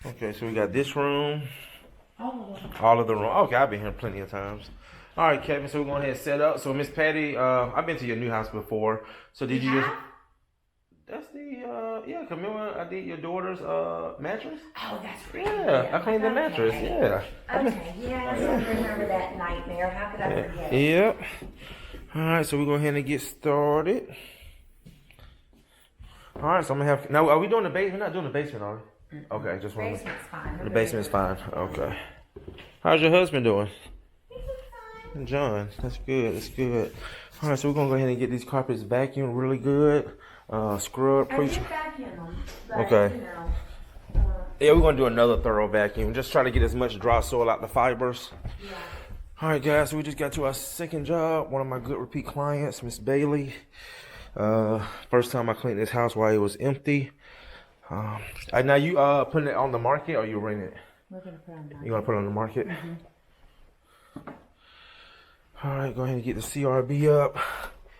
Okay, so we got this room. All of them. All of the room. Okay, I've been here plenty of times. All right, Kevin. So we're going ahead and set up. So Miss Patty, I've been to your new house before. So did you just? That's the yeah. Camilla, I did your daughter's mattress. Oh, that's right. Yeah, I cleaned the mattress. Yeah. Okay. Yes, I remember that nightmare. How could I forget? Yep. All right, so we're going ahead and get started. All right, so I'm gonna have. Now, are we doing the basement? We're not doing the basement, are we? Okay, just one. Basement's fine. The basement's fine. Okay. How's your husband doing? John, that's good. That's good. All right, so we're gonna go ahead and get these carpets vacuumed really good. Scrub, I preach. did vacuum them. But, Okay. You know, Yeah, we're gonna do another thorough vacuum. Just try to get as much dry soil out the fibers. yeah. All right, guys. So we just got to our second job. One of my good repeat clients, Miss Bailey. First time I cleaned this house while it was empty. Now you putting it on the market or you renting it? We're gonna put on that. You gonna put it on the market? All right, go ahead and get the CRB up.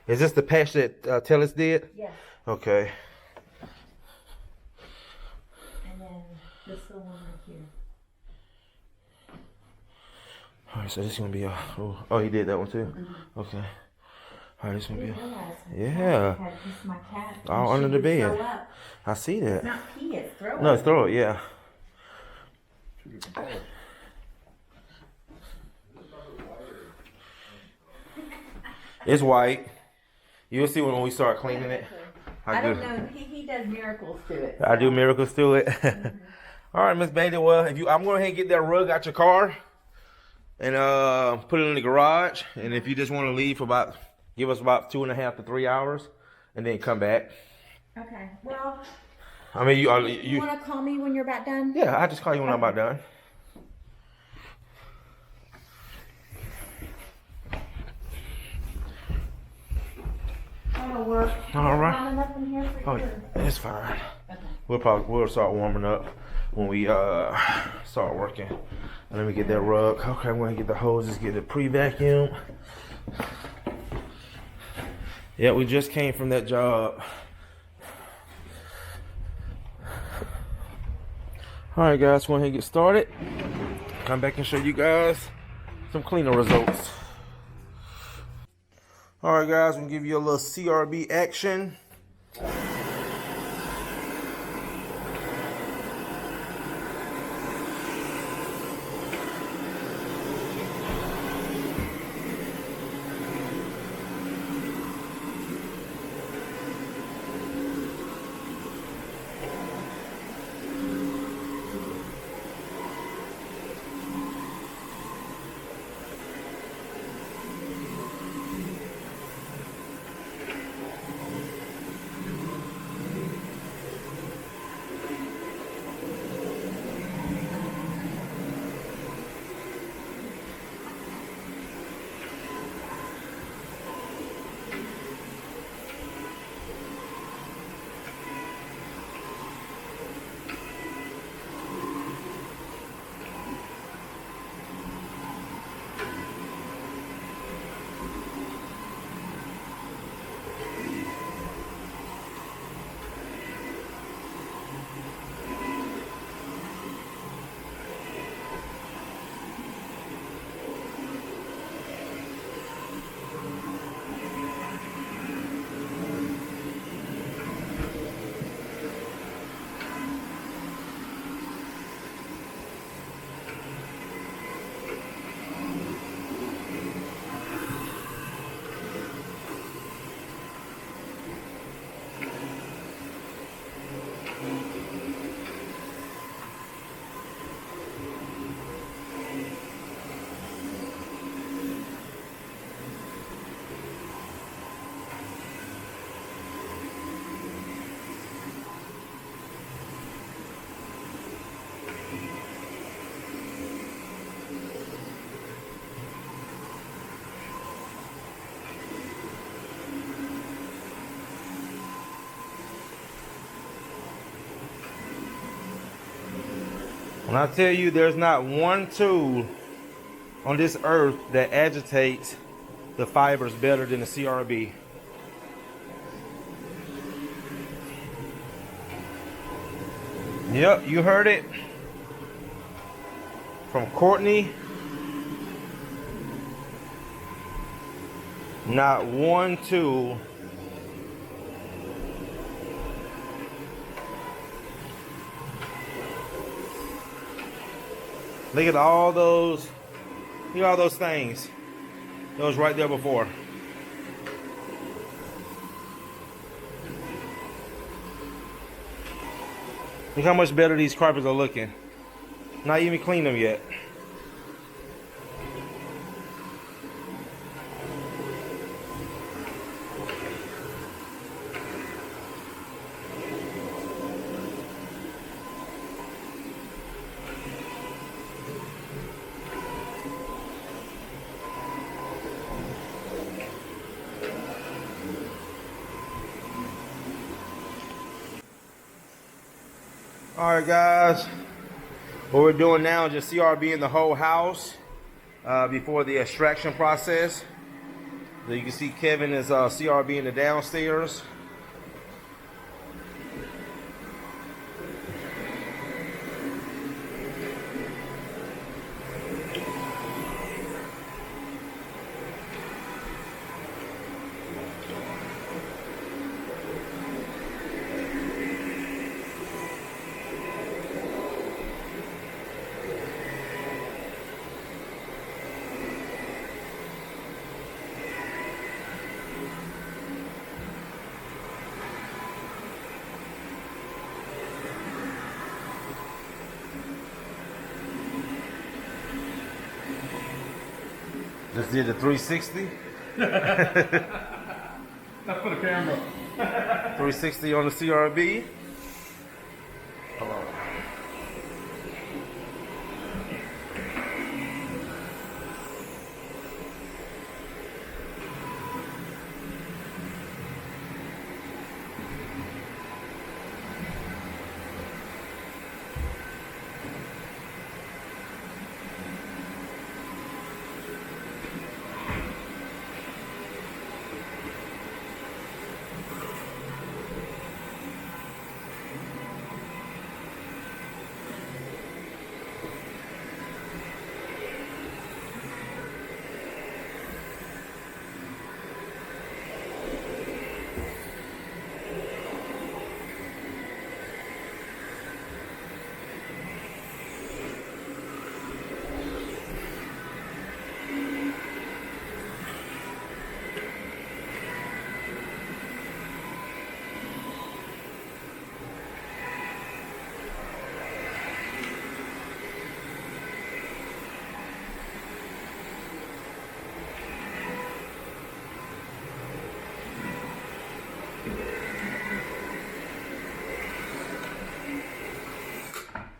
Is this the patch that Tellis did? Yes. Okay. And then this little one right here. All right, so this is gonna be a. Oh, he did that one too. Okay. All right, this is gonna be. Yeah. I had to kiss my cat. All and under she the would bed. throw up. I see that. It's not pee, it's throw up. No, throw it. Yeah. It's white. You'll see when we start cleaning it. I don't know. He does miracles to it. I do miracles to it. All right, Miss Bailey. Well, I'm going to go ahead and get that rug out your car and put it in the garage. And if you just want to leave for give us about 2.5 to 3 hours, and then come back. Okay. Well, I mean, you want to call me when you're about done? Yeah, I'll just call you when I'm about done. Work. All right. Enough in here for you? It's fine. Okay. We'll start warming up when we start working. And let me get that rug. Okay, I'm gonna get the hoses, get the pre-vacuum. Yeah, we just came from that job. All right, guys, go ahead and get started. Come back and show you guys some cleaner results. All right, guys, I'm gonna give you a little CRB action. When I tell you there's not one tool on this earth that agitates the fibers better than the CRB. Yep, you heard it. From Courtney. Not one, two. Look at all those. Look at all those things. Those right there before. Look how much better these carpets are looking. Not even cleaned them yet. All right, guys. What we're doing now is just CRB in the whole house before the extraction process. So you can see Kevin is CRB in the downstairs. Just did the 360. That's for the camera. 360 on the CRB.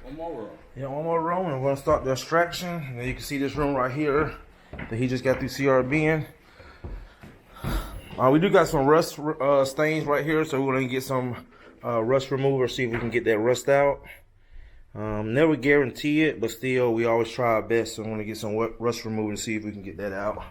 One more row. Yeah, one more row, and we're gonna start the extraction. And then you can see this room right here that he just got through CRBing. We do got some rust stains right here, so we're gonna get some rust remover, see if we can get that rust out. Never guarantee it, but still, we always try our best. So I'm gonna get some rust remover to see if we can get that out.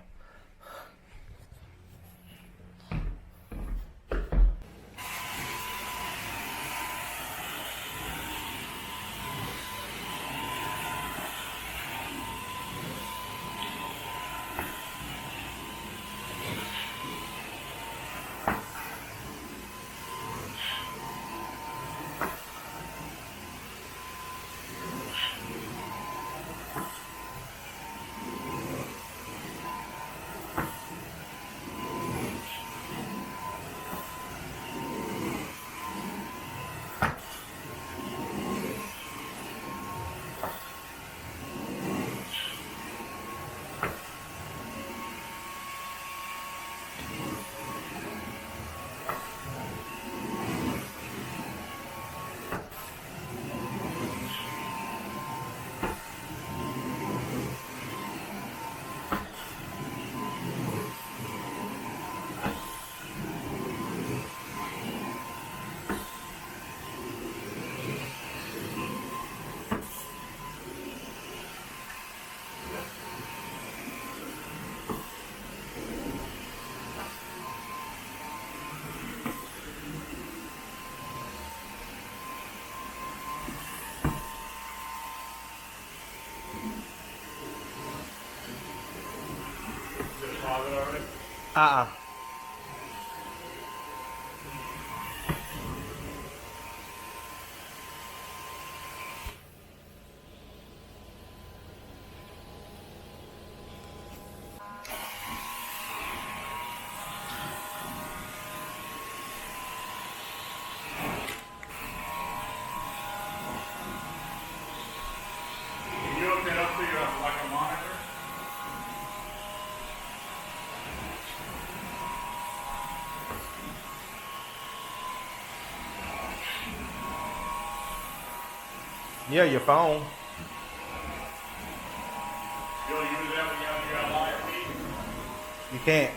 Uh-uh. Can you hook that up to your like a monitor? Yeah, your phone. You'll use that when you have your live feed? You can't.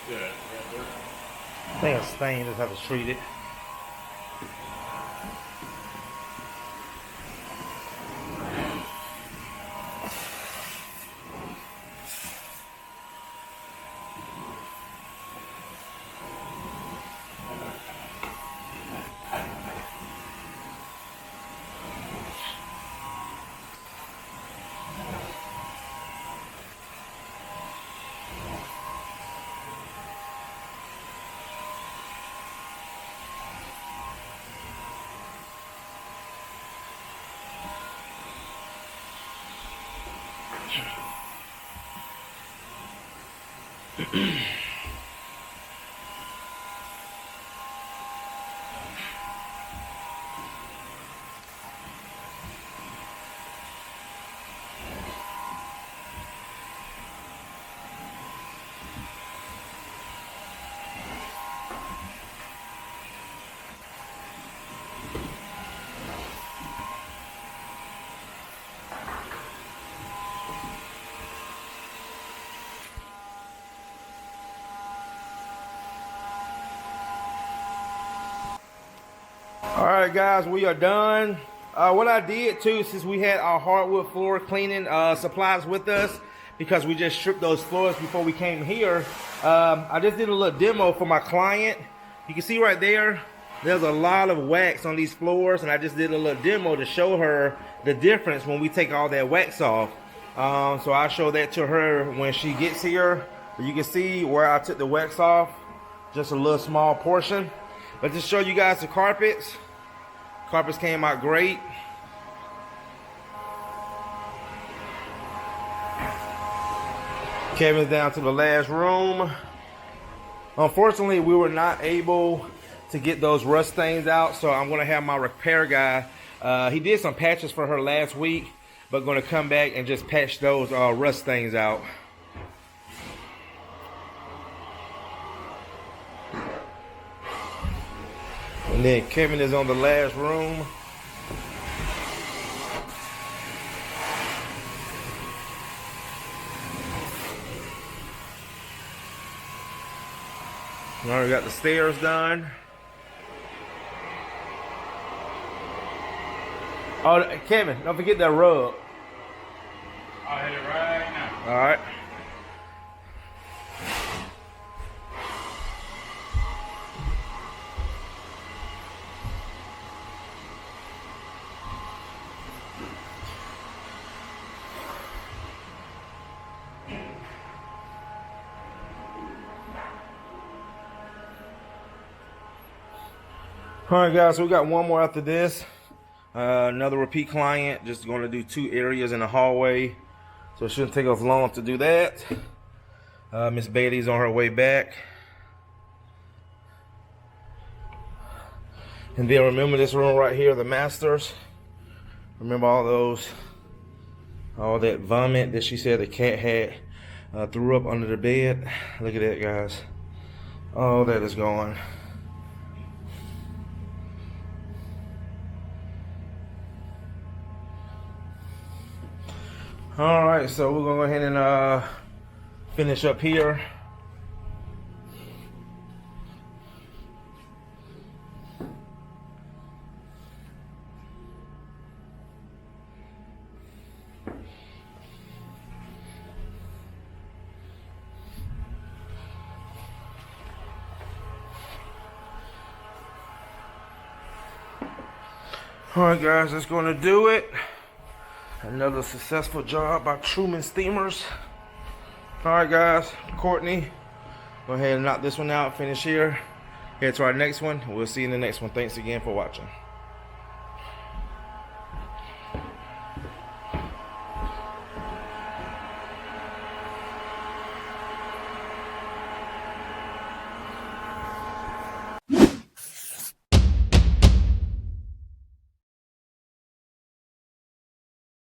Yeah. I think a stain, just have to treat it. All right, guys, we are done. What I did too, since we had our hardwood floor cleaning supplies with us, because we just stripped those floors before we came here, I just did a little demo for my client. You can see right there, there's a lot of wax on these floors, and I just did a little demo to show her the difference when we take all that wax off. So I'll show that to her when she gets here. You can see where I took the wax off, just a little small portion. But to show you guys the carpets. Carpets came out great. Kevin's down to the last room. Unfortunately, we were not able to get those rust stains out, so I'm gonna have my repair guy. He did some patches for her last week, but gonna come back and just patch those rust stains out. And then Kevin is on the last room. Now we got the stairs done. Oh, Kevin, don't forget that rug. I'll hit it right now. All right. All right, guys, so we got one more after this. Another repeat client, just going to do 2 areas in the hallway. So it shouldn't take us long to do that. Miss Bailey's on her way back. And then remember this room right here, the masters. Remember all that vomit that she said the cat had threw up under the bed. Look at that, guys. All that is gone. All right, so we're gonna go ahead and finish up here. All right, guys, that's gonna do it. Another successful job by Truman Steamers. All right, guys, Courtney, go ahead and knock this one out, finish here. Head to our next one. We'll see you in the next one. Thanks again for watching.